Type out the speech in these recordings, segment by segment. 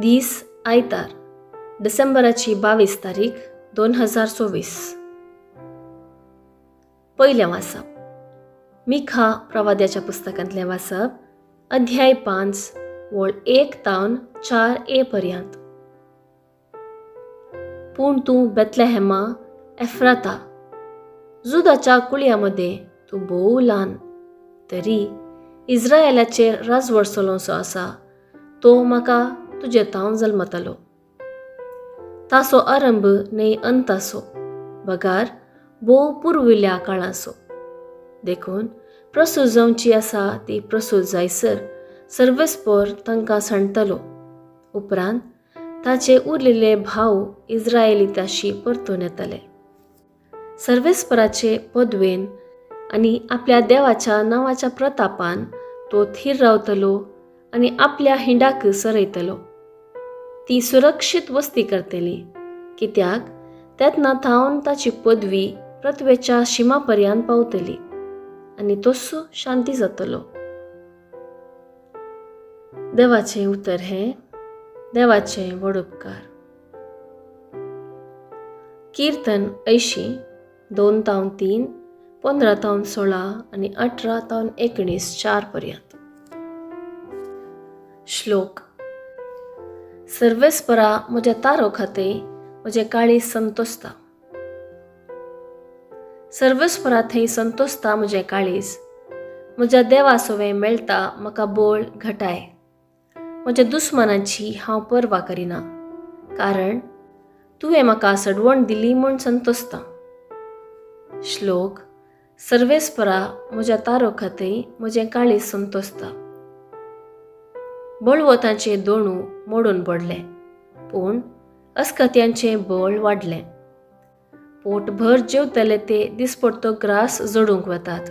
दीस आयतार डिसेंबराची 22 तारीख 2024. पयलें वाचप मिखा प्रवाद्याच्या पुस्तकांतलें वाचप अध्याय 5 वळ 1 तावन 4a पर्यंत. पूण तूं बेतलेहेमा एफ्राता, जुदाच्या कुळयामध्ये तूं भोव ल्हान, तरी इस्रायेलाचेर राजवट चलोवचो आसा तो म्हाका तुजे तावन जल्मतलो. ताचो आरंभ न्हय अंताचो, बगार भोव पुर्विल्ल्या काळाचो. देखून प्रसूत जावची आसा ती प्रसूत जायसर सर्वेस्पर तांकां सांडतलो. उपरांत ताचे उरलेले भाव इस्रायेलीताशी परतून येतले. सर्वेस्पराचे पदवेन आनी आपल्या देवाच्या नांवाच्या प्रतापान तो थीर रावतलो आनी आपल्या हिंडाक सरयतलो. ती सुरक्षीत वस्ती करतली, कित्याक तेतना थावन ताची पदवी पृथ्वेच्या शिमापर्यंत पावतली आनी तसो शांती जातलो. देवाचें उतर हें, देवाचे व्हड उपकार. कीर्तन 80 2-3, 15-16 आनी 18-19 4 पर्यंत. श्लोक. सर्वेस्परा म्हज्या तारो खातीर म्हजें काळीज संतोसता. सर्वेस्परा थंय संतोसता म्हजें काळीज. म्हज्या देवा सोवें मेळटा म्हाका बोळ घटाय. म्हज्या दुस्मनांची हांव पर्वा करिना, कारण तुवें म्हाका सडवण दिली म्हूण संतोसता. श्लोक. सर्वेस्परा म्हज्या तारो खातीर म्हजें काळीज संतोसता. बळवतांचें दोणू मोडून पडलें, पूण अस्कत्यांचें बळ वाडलें. पोटभर जेवतले ते दिसपडतो ग्रास जडूंक वतात,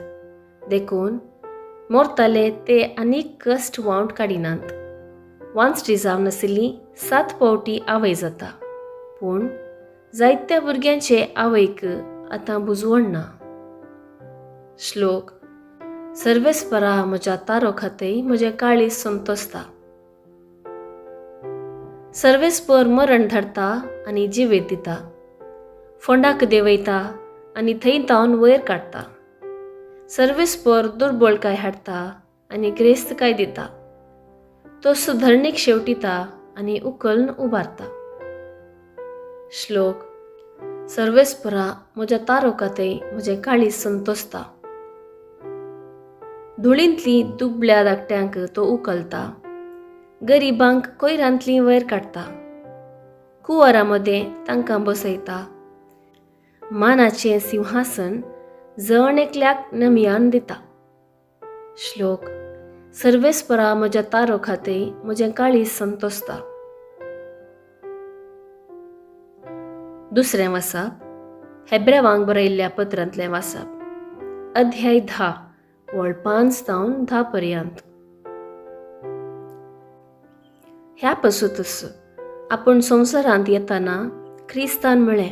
देखून मोरताले ते आनीक कश्ट वावंट काडिनात. वांचडी जावन आशिल्ली 7 फावटी आवय जाता, पूण जायत्या भुरग्यांचे आवयक आतां बुजवण ना. श्लोक. सर्वेस्परा म्हज्या तारो खातीर म्हजें काळीज संतोसता. सर्वेस्पर मरण धरता आनी जिवेत दिता. फोंडाक देंवयता आनी थंय तावन वयर काडटा. सर्वेस्पर दुर्बळकाय हाडटा आनी ग्रेस्तकाय दिता. तो सुधरणीक शेवटिता आनी उखलून उबारता. श्लोक. सर्वेस्परा म्हज्या तारो खातीर म्हजें काळीज संतोसता. धुळींतली दुबळ्या धाकट्यांक तो उखलता. गरिबांक कोयरांतली वयर काडटा. कुंवारामध्ये तांकां बसयता. मानाचें सिंहासन जण एकल्याक नमियान दिता. श्लोक. सर्वेस्परा म्हज्या तारो खातीर म्हजें काळीज संतोसता. दुसरें वाचप हेब्रेवांक बरयल्ल्या पत्रांतलें वाचप अध्याय 10 वळ 5-10 पर्यंत. ह्या पासूनच आपूण संवसारांत येताना क्रिस्तान म्हळें,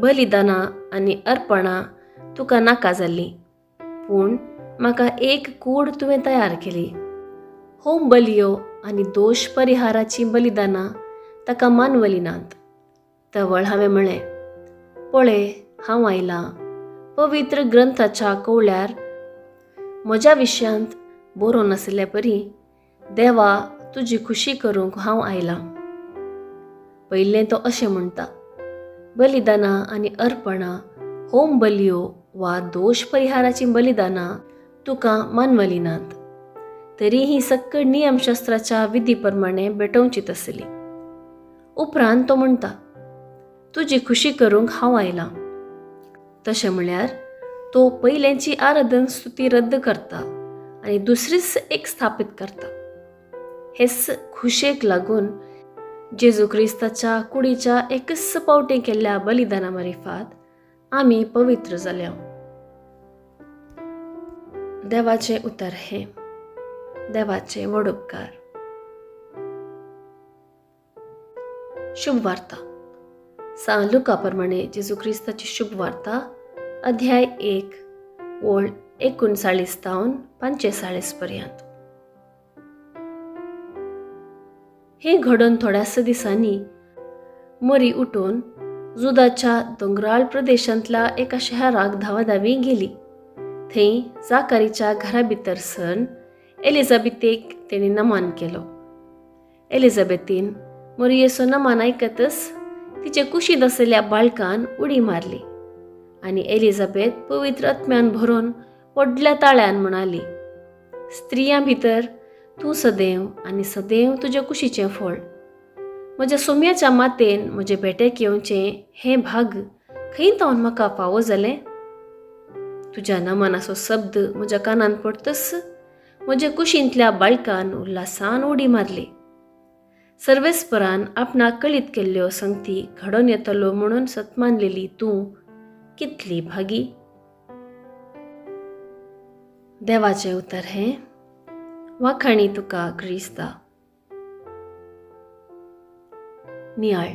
बलिदानां आनी अर्पणां तुका नाका जाल्लीं, पूण म्हाका एक कूड तुवें तयार केली. होम बलियो आनी दोश परिहाराची बलिदानां ताका मानवली नात. तवळ हांवें म्हळें, पळय हांव आयलां. पवित्र ग्रंथाच्या कवळ्यार म्हज्या विशयांत बरोवन आशिल्ले परी, देवा तुजी खुशी करूंक हांव आयलां. पयलें तो अशें म्हणटा, बलिदानां आनी अर्पणां, होम बलियो वा दोश परिहाराची बलिदानां तुका मानवली नात. तरी ही सक्कळ नियमशास्त्राच्या विधी प्रमाणे भेटोवचीच आसली. उपरांत तो म्हणटा, तुजी खुशी करूंक हांव आयलां. तशें म्हळ्यार तो पयलेंची आराधन स्तुती रद्द करता आनी दुसरीच एक स्थापीत करता. हेच खुशेक लागून जेजू क्रिस्ताच्या कुडीच्या एकच पावटी केल्ल्या बलिदाना मार्फत आमी पवित्र जाल्या. देवाचें उतर हें, देवाचे व्हड उपकार. शुभ वार्ता. सांत लुका प्रमाणे जेजू क्रिस्ताची शुभ वार्ता अध्याय 1 वळ 39-45 पर्यंत. हे घडोवन थोड्याच दिसांनी मरी उठून जुदाच्या दोंगराळ प्रदेशांतल्या एका शहराक धावाधावी गेली. थंय जाकारीच्या घरा भितर सरून एलिझाबेथेक तेणी नमन केलो. एलिझाबेथीन मरियेचो नमन आयकतच तिचे कुशीत आसलेल्या बाळकान उडी मारली आनी एलिझाबेथ पवित्र आत्म्यान भरून व्हडल्या ताळ्यान म्हणाली, स्त्रियां भितर तूं सदैव आनी सदैव तुजे कुशीचें फळ. म्हज्या सोम्याच्या मातेन म्हजे भेटेक येवचें हें भाग खंय तावन म्हाका फावो जालें. तुज्या नमनाचो शब्द म्हज्या कानान पडटस म्हज्या कुशींतल्या बाळकान उल्हासान उडी मारली. सर्वेस्परान आपणाक कळीत केल्ल्यो संगती घडोवन येतलो म्हणून सतमानलेली तूं कितली भागी. देवाचें उतर हें, वाखाणी तुका क्रिस्ता. नियाळ.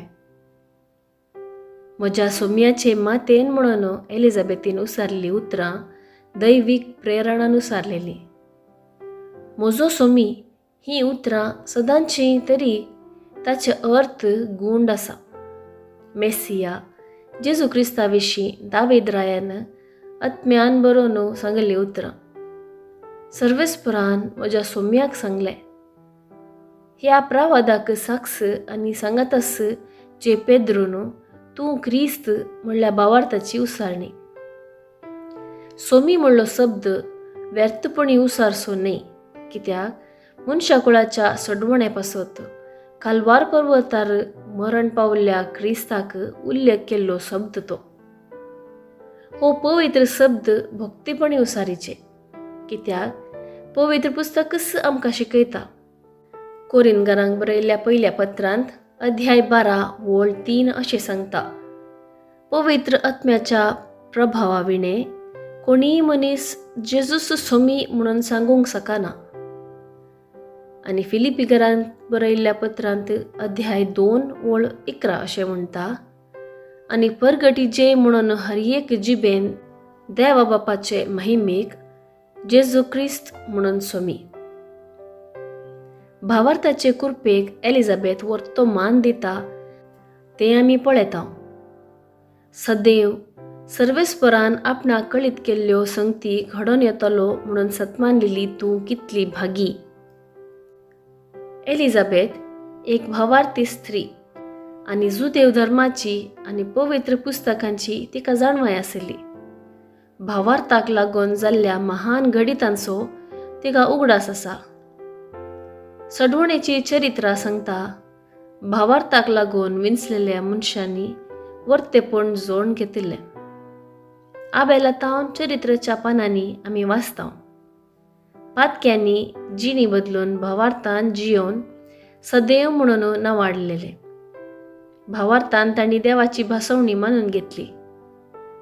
म्हज्या सोम्याचे मातेन म्हणून एलिझाबेथीन उसारली उतरां दैवीक प्रेरणान उसारलेली. म्हजो सोमी ही उतरां सदांची तरी ताचे अर्थ गूंड आसा. मेसिया जेजू क्रिस्ता विशीं दावीद रायान आत्म्यान बरोवन सांगली उतरां सर्वेस्परान म्हज्या सोम्याक सांगलें. ह्या प्रावादाक साक्ष आनी सांगातास जे पेद्रून तूं क्रिस्त म्हणल्या भावार्थाची उसारणी. सोमी म्हणलो शब्द व्यर्थपणी उसारचो न्हय, कित्याक मनशाकुळाच्या सडवणे पासत कालवार पर्वतार मरण पावल्ल्या क्रिस्ताक उल्लेख केल्लो शब्द तो. हो पवित्र शब्द भक्तीपणी उसारीचे, कित्याक पवित्र पुस्तकच आमकां शिकयता. कोरिंथांक बरयल्ल्या पयल्या पत्रांत अध्याय 12 वोळ 3 अशें सांगता, पवित्र आत्म्याच्या प्रभावा विणे कोणीय मनीस जेजूस सोमी म्हणून सांगूंक शकना. आनी फिलिपिकरांक बरयल्ल्या पत्रांत अध्याय 2 वोळ 11 अशें म्हणटा, आनी परगटीचे म्हणून हर एक जिबेन देवा बापाचे महिमेक जेजू क्रिस्त म्हणून सोमी. भावार्थाचे कृपेक एलिझाबेथ वर्तो मान दिता तें आमी पळयता. सदैव सर्वेस्परान आपणाक कळीत केल्ल्यो संगती घडोवन येतलो म्हणून सतमानलेली तूं कितली भागी. एलिझाबेथ एक भावार्थी स्त्री आनी जुदेव धर्माची आनी पवित्र पुस्तकांची तिका जाणवाय आसली. भावार्थाक लागून जाल्ल्या महान घडितांचो तिका उगडास आसा. सडवणेची चरित्रां सांगता भावार्थाक लागून विंचलेल्या मनशांनी वर्तेपण जोड घेतिल्लें. आबेलातावन चरित्राच्या पानांनी आमी वाचता, पातक्यांनी जिणी बदलून भावार्थान जियोन सदैव म्हणून नावाडलेले. भावार्थान तांणी देवाची भासवणी मानून घेतली.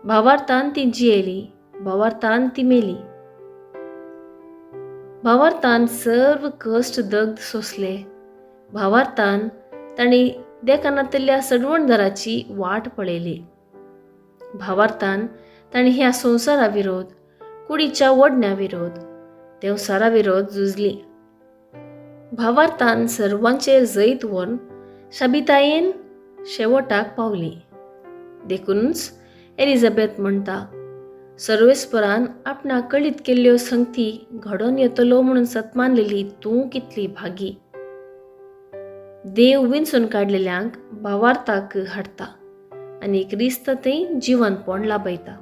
भावार्थान ती जियेली, भावार्थान ती मेली. भावार्थान सर्व कश्ट दग्ध सोंसले. भावार्थान तांणी देखानांतल्या सडवणदाराची वाट पळयली. भावार्थान तांणी ह्या संवसारा विरोध, कुडीच्या वडण्या विरोध, देवसारा विरोध झुजली. भावार्थान सर्वांचेर जैत व्हरून शाबितायेन शेवटाक पावली. देखूनच एलिझाबेथ म्हणटा, सर्वेस्परान आपणाक कळीत केल्ल्यो संगती घडोवन येतलो म्हणून सतमानलेली तूं कितली भागी. देव विंचून काडलेल्यांक भावार्थाक हाडटा आनी क्रिस्त थंय जिवनपण लाभयता.